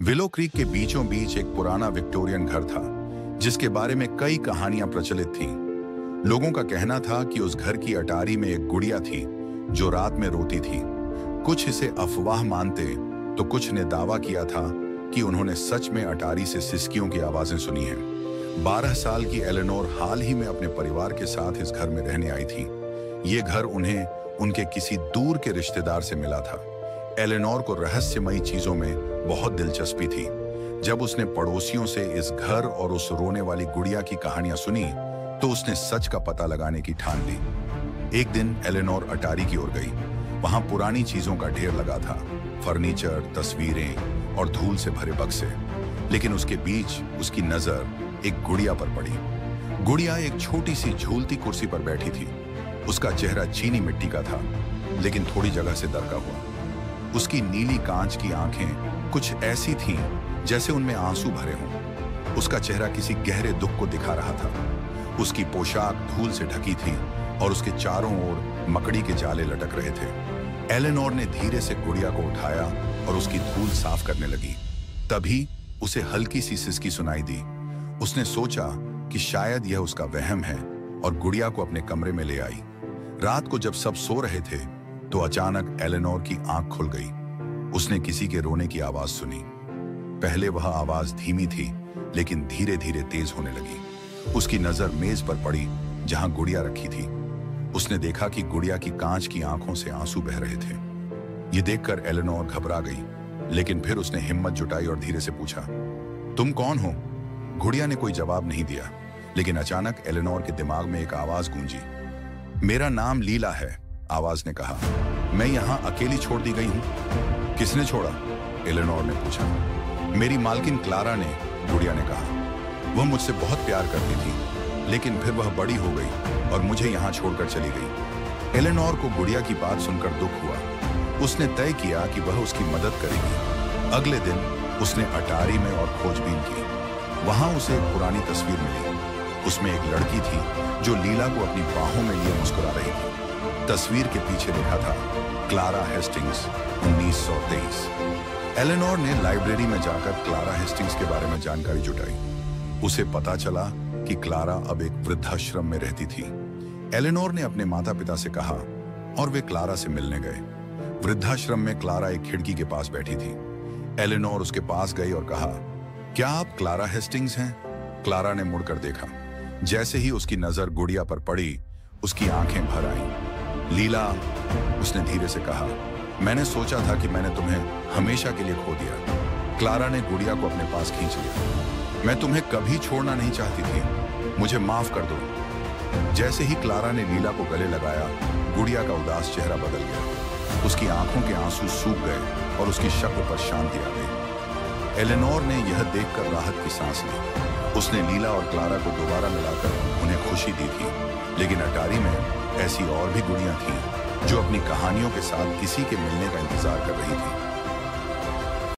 Willow creek के बीचों बीच एक पुराना विक्टोरियन घर था, जिसके बारे में कई कहानियां प्रचलित थीं। लोगों का कहना था कि उस घर की अटारी में एक गुड़िया थी जो रात में रोती थी। कुछ इसे अफवाह मानते तो कुछ ने दावा किया था कि उन्होंने सच में अटारी से सिसकियों की आवाजें सुनी हैं। 12 साल की एलेनोर हाल ही में अपने परिवार के साथ इस घर में रहने आई थी। ये घर उन्हें उनके किसी दूर के रिश्तेदार से मिला था। एलेनोर को रहस्यमयी चीजों में बहुत दिलचस्पी थी। जब उसने पड़ोसियों से इस घर और उस रोने वाली गुड़िया की कहानियां सुनी तो उसने सच का पता लगाने की ठान ली। एक दिन एलेनोर अटारी की ओर गई। वहां पुरानी चीजों का ढेर लगा था, फर्नीचर, तस्वीरें और धूल से भरे बक्से। लेकिन उसके बीच उसकी नजर एक गुड़िया पर पड़ी। गुड़िया एक छोटी सी झूलती कुर्सी पर बैठी थी। उसका चेहरा चीनी मिट्टी का था, लेकिन थोड़ी जगह से दरका हुआ। उसकी नीली कांच की आंखें कुछ ऐसी थीं जैसे उनमें आंसू भरे हों। उसका चेहरा किसी गहरे दुख को दिखा रहा था। उसकी पोशाक धूल से ढकी थी और उसके चारों ओर मकड़ी के जाले लटक रहे थे। एलेनोर ने धीरे से गुड़िया को उठाया और उसकी धूल साफ करने लगी। तभी उसे हल्की सी सिसकी सुनाई दी। उसने सोचा कि शायद यह उसका वहम है और गुड़िया को अपने कमरे में ले आई। रात को जब सब सो रहे थे तो अचानक एलेनोर की आंख खुल गई। उसने किसी के रोने की आवाज सुनी। पहले वह आवाज धीमी थी, लेकिन धीरे धीरे तेज होने लगी। उसकी नजर मेज पर पड़ी जहां गुड़िया रखी थी। उसने देखा कि गुड़िया की कांच की आंखों से आंसू बह रहे थे। ये देखकर एलेनोर घबरा गई, लेकिन फिर उसने हिम्मत जुटाई और धीरे से पूछा, तुम कौन हो? गुड़िया ने कोई जवाब नहीं दिया, लेकिन अचानक एलेनोर के दिमाग में एक आवाज गूंजी। मेरा नाम लीला है, आवाज ने कहा। मैं यहाँ अकेली छोड़ दी गई हूँ। किसने छोड़ा? एलेनोर ने पूछा। मेरी मालकिन क्लारा ने, गुड़िया ने कहा। वह मुझसे बहुत प्यार करती थी, लेकिन फिर वह बड़ी हो गई और मुझे यहाँ छोड़कर चली गई। एलेनोर को गुड़िया की बात सुनकर दुख हुआ। उसने तय किया कि वह उसकी मदद करेगी। अगले दिन उसने अटारी में और खोजबीन की। वहां उसे एक पुरानी तस्वीर मिली। उसमें एक लड़की थी जो लीला को अपनी बाहों में लिए मुस्कुरा रही थी। तस्वीर के पीछे लिखा था, क्लारा हेस्टिंग्स, 1923। एलेनोर ने लाइब्रेरी में जाकर क्लारा हेस्टिंग्स के बारे में जानकारी जुटाई। उसे पता चला कि क्लारा अब एक वृद्धाश्रम में रहती थी। एलेनोर ने अपने माता पिता से कहा और वे क्लारा से मिलने गए। वृद्धाश्रम में क्लारा एक खिड़की के पास बैठी थी। एलेनोर उसके पास गई और कहा, क्या आप क्लारा हेस्टिंग्स हैं? क्लारा ने मुड़कर देखा। जैसे ही उसकी नजर गुड़िया पर पड़ी, उसकी आंखें भर आईं। लीला, उसने धीरे से कहा, मैंने सोचा था कि मैंने तुम्हें हमेशा के लिए खो दिया। क्लारा ने गुड़िया को अपने पास खींच लिया। मैं तुम्हें कभी छोड़ना नहीं चाहती थी, मुझे माफ कर दो। जैसे ही क्लारा ने लीला को गले लगाया, गुड़िया का उदास चेहरा बदल गया। उसकी आंखों के आंसू सूख गए और उसकी शक्ल पर शांति आ गई। एलेनोर ने यह देखकर राहत की सांस ली। उसने लीला और क्लारा को दोबारा मिलाकर उन्हें खुशी दी थी। लेकिन अटारी में ऐसी और भी गुड़ियां थीं जो अपनी कहानियों के साथ किसी के मिलने का इंतजार कर रही थी।